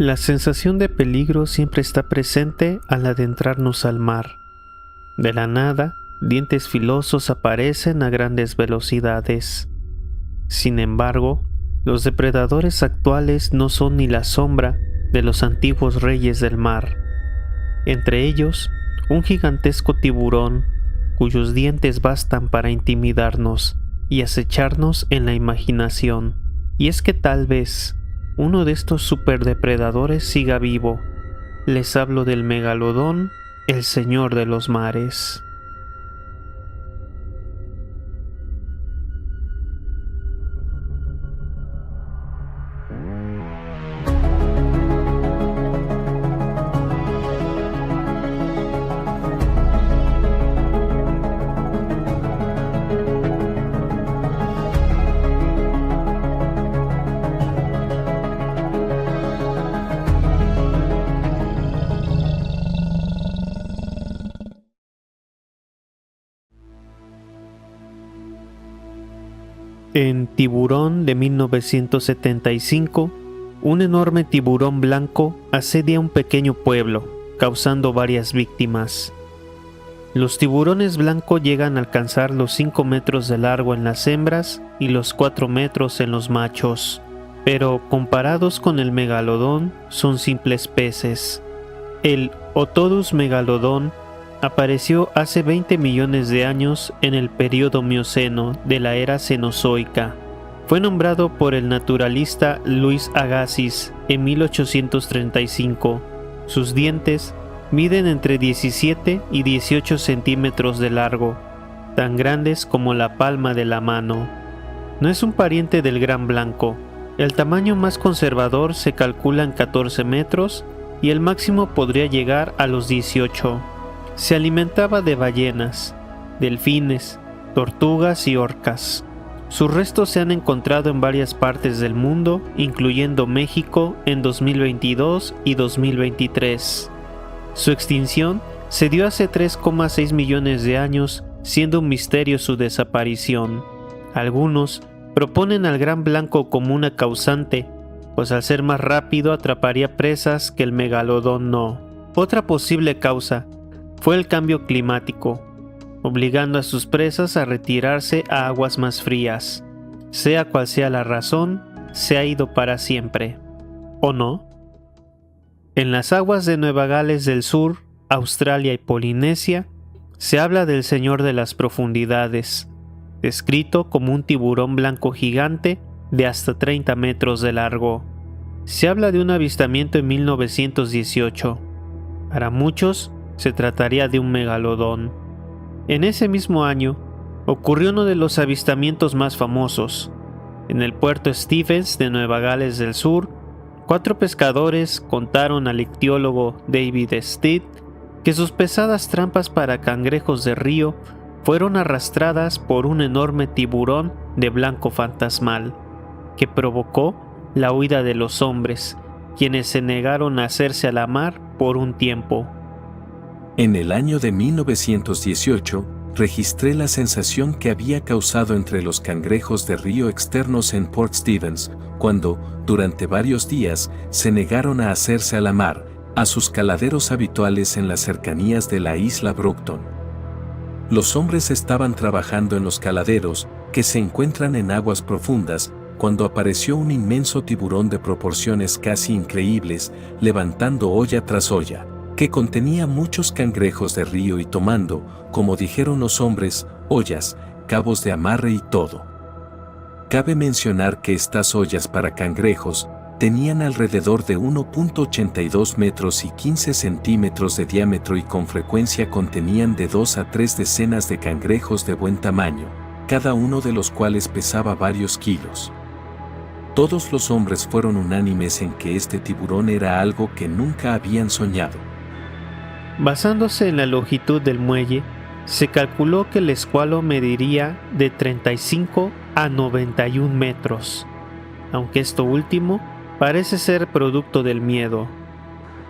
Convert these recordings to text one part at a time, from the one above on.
La sensación de peligro siempre está presente al adentrarnos al mar. De la nada, dientes filosos aparecen a grandes velocidades. Sin embargo, los depredadores actuales no son ni la sombra de los antiguos reyes del mar. Entre ellos, un gigantesco tiburón, cuyos dientes bastan para intimidarnos y acecharnos en la imaginación. Y es que tal vez uno de estos superdepredadores siga vivo. Les hablo del megalodón, el señor de los mares. En Tiburón de 1975, un enorme tiburón blanco asedia un pequeño pueblo, causando varias víctimas. Los tiburones blancos llegan a alcanzar los 5 metros de largo en las hembras y los 4 metros en los machos, pero comparados con el megalodón son simples peces. El Otodus megalodon apareció hace 20 millones de años en el período Mioceno de la era Cenozoica. Fue nombrado por el naturalista Louis Agassiz en 1835. Sus dientes miden entre 17 y 18 centímetros de largo, tan grandes como la palma de la mano. No es un pariente del gran blanco. El tamaño más conservador se calcula en 14 metros y el máximo podría llegar a los 18. Se alimentaba de ballenas, delfines, tortugas y orcas. Sus restos se han encontrado en varias partes del mundo, incluyendo México en 2022 y 2023. Su extinción se dio hace 3,6 millones de años, siendo un misterio su desaparición. Algunos proponen al gran blanco como una causante, pues al ser más rápido atraparía presas que el megalodón no. Otra posible causa fue el cambio climático, obligando a sus presas a retirarse a aguas más frías. Sea cual sea la razón, se ha ido para siempre. ¿O no? En las aguas de Nueva Gales del Sur, Australia y Polinesia, se habla del Señor de las Profundidades, descrito como un tiburón blanco gigante de hasta 30 metros de largo. Se habla de un avistamiento en 1918. Para muchos, se trataría de un megalodón. En ese mismo año, ocurrió uno de los avistamientos más famosos. En el puerto Stephens de Nueva Gales del Sur, 4 pescadores contaron al ictiólogo David Stead que sus pesadas trampas para cangrejos de río fueron arrastradas por un enorme tiburón de blanco fantasmal, que provocó la huida de los hombres, quienes se negaron a hacerse a la mar por un tiempo. En el año de 1918, registré la sensación que había causado entre los cangrejos de río externos en Port Stephens, cuando, durante varios días, se negaron a hacerse a la mar, a sus caladeros habituales en las cercanías de la isla Broughton. Los hombres estaban trabajando en los caladeros, que se encuentran en aguas profundas, cuando apareció un inmenso tiburón de proporciones casi increíbles, levantando olla tras olla, que contenía muchos cangrejos de río y tomando, como dijeron los hombres, ollas, cabos de amarre y todo. Cabe mencionar que estas ollas para cangrejos tenían alrededor de 1,82 metros y 15 centímetros de diámetro y con frecuencia contenían de 2 a 3 decenas de cangrejos de buen tamaño, cada uno de los cuales pesaba varios kilos. Todos los hombres fueron unánimes en que este tiburón era algo que nunca habían soñado. Basándose en la longitud del muelle, se calculó que el escualo mediría de 35 a 91 metros, aunque esto último parece ser producto del miedo.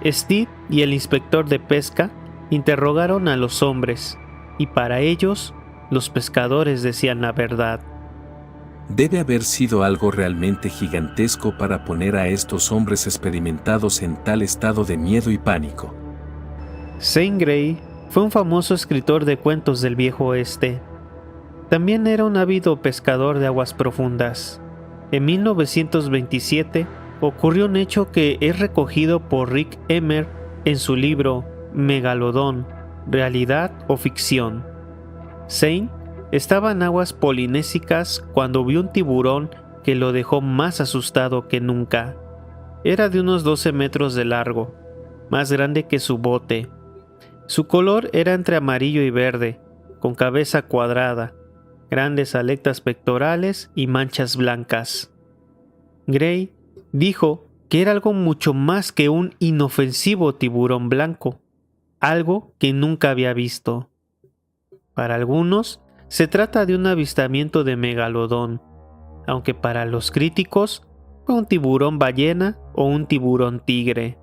Steve y el inspector de pesca interrogaron a los hombres, y para ellos, los pescadores decían la verdad. Debe haber sido algo realmente gigantesco para poner a estos hombres experimentados en tal estado de miedo y pánico. Zane Grey fue un famoso escritor de cuentos del Viejo Oeste. También era un ávido pescador de aguas profundas. En 1927 ocurrió un hecho que es recogido por Rick Emmer en su libro Megalodón, ¿realidad o ficción? Zane estaba en aguas polinésicas cuando vio un tiburón que lo dejó más asustado que nunca. Era de unos 12 metros de largo, más grande que su bote. Su color era entre amarillo y verde, con cabeza cuadrada, grandes aletas pectorales y manchas blancas. Grey dijo que era algo mucho más que un inofensivo tiburón blanco, algo que nunca había visto. Para algunos, se trata de un avistamiento de megalodón, aunque para los críticos fue un tiburón ballena o un tiburón tigre.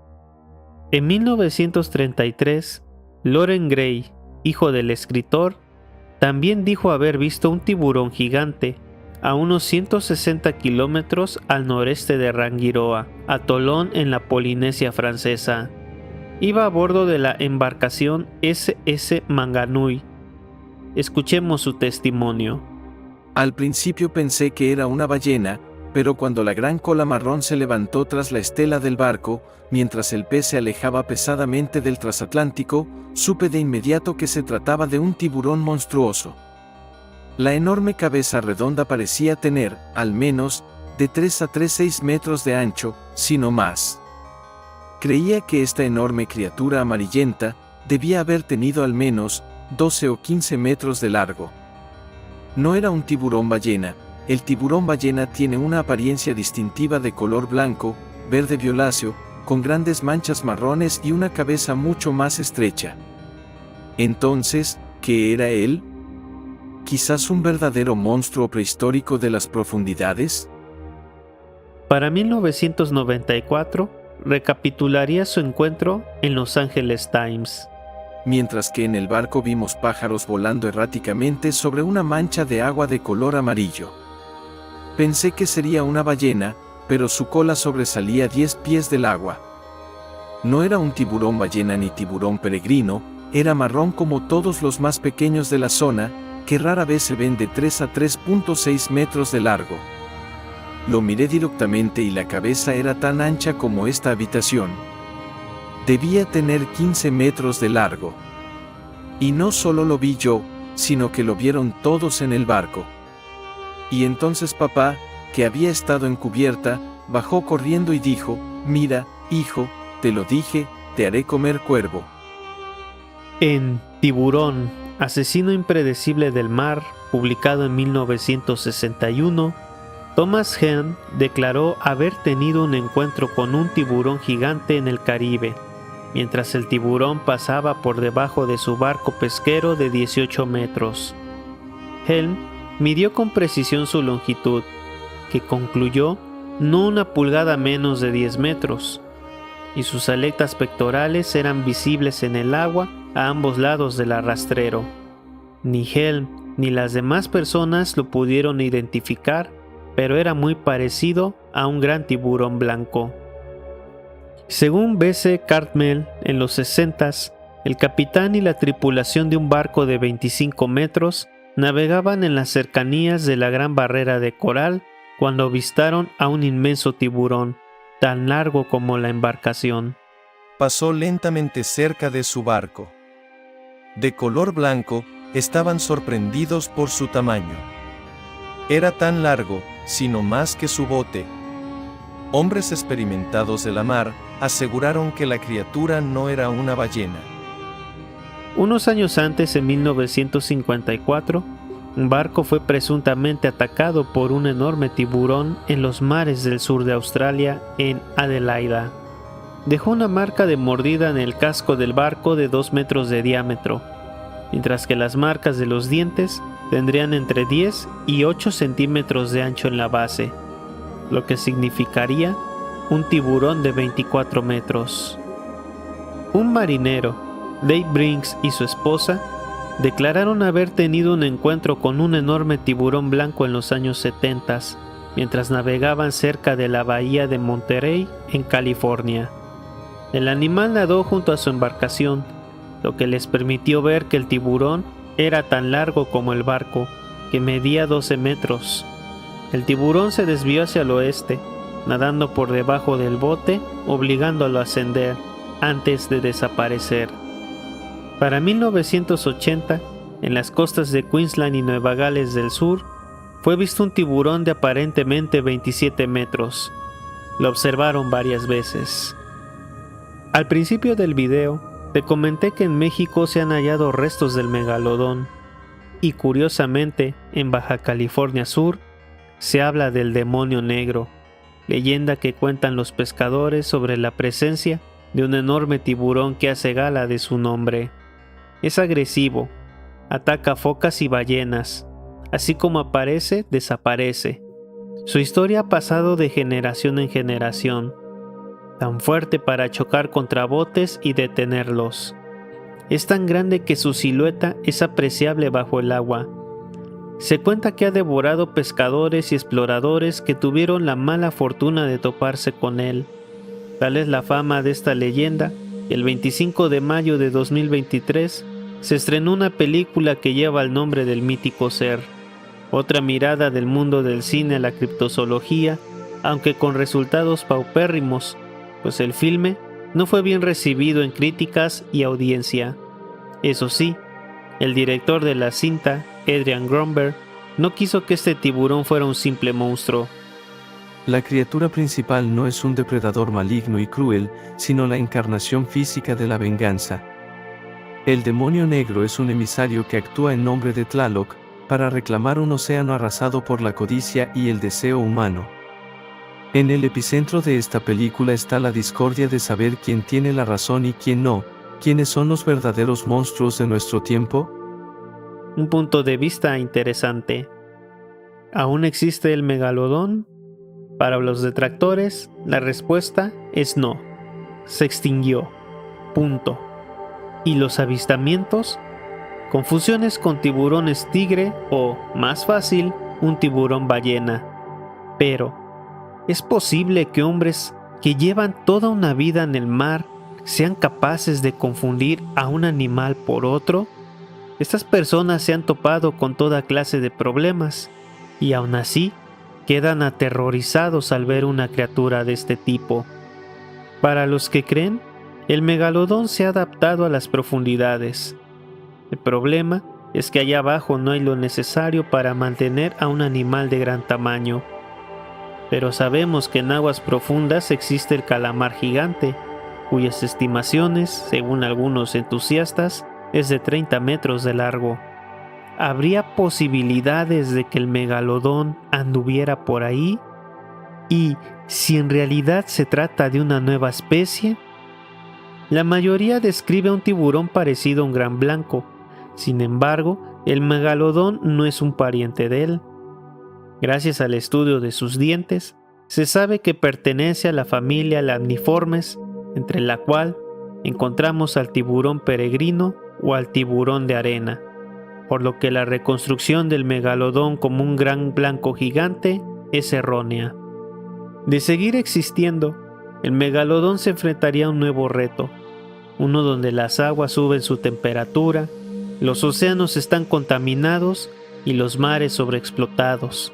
En 1933, Loren Gray, hijo del escritor, también dijo haber visto un tiburón gigante a unos 160 kilómetros al noreste de Rangiroa, atolón en la Polinesia Francesa. Iba a bordo de la embarcación SS Manganui. Escuchemos su testimonio. Al principio pensé que era una ballena, pero cuando la gran cola marrón se levantó tras la estela del barco, mientras el pez se alejaba pesadamente del transatlántico, supe de inmediato que se trataba de un tiburón monstruoso. La enorme cabeza redonda parecía tener, al menos, de 3 a 3,6 metros de ancho, si no más. Creía que esta enorme criatura amarillenta debía haber tenido al menos 12 o 15 metros de largo. No era un tiburón ballena. El tiburón ballena tiene una apariencia distintiva de color blanco, verde violáceo, con grandes manchas marrones y una cabeza mucho más estrecha. Entonces, ¿qué era él? ¿Quizás un verdadero monstruo prehistórico de las profundidades? Para 1994, recapitularía su encuentro en Los Angeles Times. Mientras que en el barco vimos pájaros volando erráticamente sobre una mancha de agua de color amarillo. Pensé que sería una ballena, pero su cola sobresalía 10 pies del agua. No era un tiburón ballena ni tiburón peregrino, era marrón como todos los más pequeños de la zona, que rara vez se ven de 3 a 3,6 metros de largo. Lo miré directamente y la cabeza era tan ancha como esta habitación. Debía tener 15 metros de largo. Y no solo lo vi yo, sino que lo vieron todos en el barco. Y entonces papá, que había estado en cubierta, bajó corriendo y dijo: «Mira, hijo, te lo dije, te haré comer cuervo». En Tiburón, asesino impredecible del mar, publicado en 1961, Thomas Hearn declaró haber tenido un encuentro con un tiburón gigante en el Caribe, mientras el tiburón pasaba por debajo de su barco pesquero de 18 metros. Helm midió con precisión su longitud, que concluyó no una pulgada menos de 10 metros, y sus aletas pectorales eran visibles en el agua a ambos lados del arrastrero. Ni Helm ni las demás personas lo pudieron identificar, pero era muy parecido a un gran tiburón blanco. Según B.C. Cartmel, en los 60s, el capitán y la tripulación de un barco de 25 metros navegaban en las cercanías de la Gran Barrera de Coral cuando avistaron a un inmenso tiburón, tan largo como la embarcación. Pasó lentamente cerca de su barco. De color blanco, estaban sorprendidos por su tamaño. Era tan largo, sino más que su bote. Hombres experimentados de la mar aseguraron que la criatura no era una ballena. Unos años antes, en 1954, un barco fue presuntamente atacado por un enorme tiburón en los mares del sur de Australia, en Adelaida. Dejó una marca de mordida en el casco del barco de 2 metros de diámetro, mientras que las marcas de los dientes tendrían entre 10 y 8 centímetros de ancho en la base, lo que significaría un tiburón de 24 metros. Un marinero, Dave Brinks, y su esposa declararon haber tenido un encuentro con un enorme tiburón blanco en los años 70, mientras navegaban cerca de la bahía de Monterey, en California. El animal nadó junto a su embarcación, lo que les permitió ver que el tiburón era tan largo como el barco, que medía 12 metros. El tiburón se desvió hacia el oeste, nadando por debajo del bote, obligándolo a ascender antes de desaparecer. Para 1980, en las costas de Queensland y Nueva Gales del Sur, fue visto un tiburón de aparentemente 27 metros. Lo observaron varias veces. Al principio del video, te comenté que en México se han hallado restos del megalodón, y curiosamente, en Baja California Sur, se habla del demonio negro, leyenda que cuentan los pescadores sobre la presencia de un enorme tiburón que hace gala de su nombre. Es agresivo, ataca focas y ballenas, así como aparece, desaparece. Su historia ha pasado de generación en generación, tan fuerte para chocar contra botes y detenerlos. Es tan grande que su silueta es apreciable bajo el agua. Se cuenta que ha devorado pescadores y exploradores que tuvieron la mala fortuna de toparse con él. Tal es la fama de esta leyenda, que el 25 de mayo de 2023 se estrenó una película que lleva el nombre del mítico ser. Otra mirada del mundo del cine a la criptozoología, aunque con resultados paupérrimos, pues el filme no fue bien recibido en críticas y audiencia. Eso sí, el director de la cinta, Adrian Gromberg, no quiso que este tiburón fuera un simple monstruo. La criatura principal no es un depredador maligno y cruel, sino la encarnación física de la venganza. El demonio negro es un emisario que actúa en nombre de Tlaloc, para reclamar un océano arrasado por la codicia y el deseo humano. En el epicentro de esta película está la discordia de saber quién tiene la razón y quién no, quiénes son los verdaderos monstruos de nuestro tiempo. Un punto de vista interesante. ¿Aún existe el megalodón? Para los detractores, la respuesta es no. Se extinguió. Punto. ¿Y los avistamientos? Confusiones con tiburones tigre o, más fácil, un tiburón ballena. Pero, ¿es posible que hombres que llevan toda una vida en el mar sean capaces de confundir a un animal por otro? Estas personas se han topado con toda clase de problemas y aún así quedan aterrorizados al ver una criatura de este tipo. Para los que creen, el megalodón se ha adaptado a las profundidades. El problema es que allá abajo no hay lo necesario para mantener a un animal de gran tamaño. Pero sabemos que en aguas profundas existe el calamar gigante, cuyas estimaciones, según algunos entusiastas, es de 30 metros de largo. ¿Habría posibilidades de que el megalodón anduviera por ahí? ¿Y si en realidad se trata de una nueva especie? La mayoría describe a un tiburón parecido a un gran blanco. Sin embargo, el megalodón no es un pariente de él. Gracias al estudio de sus dientes, se sabe que pertenece a la familia Lamniformes, entre la cual encontramos al tiburón peregrino o al tiburón de arena, por lo que la reconstrucción del megalodón como un gran blanco gigante es errónea. De seguir existiendo, el megalodón se enfrentaría a un nuevo reto, uno donde las aguas suben su temperatura, los océanos están contaminados y los mares sobreexplotados,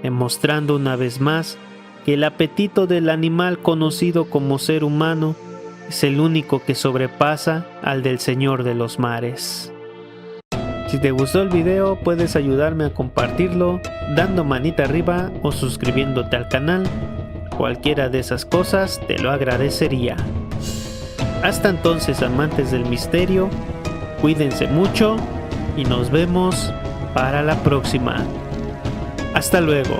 demostrando una vez más que el apetito del animal conocido como ser humano es el único que sobrepasa al del Señor de los mares. Si te gustó el video, puedes ayudarme a compartirlo dando manita arriba o suscribiéndote al canal. Cualquiera de esas cosas te lo agradecería. Hasta entonces, amantes del misterio, cuídense mucho y nos vemos para la próxima. Hasta luego.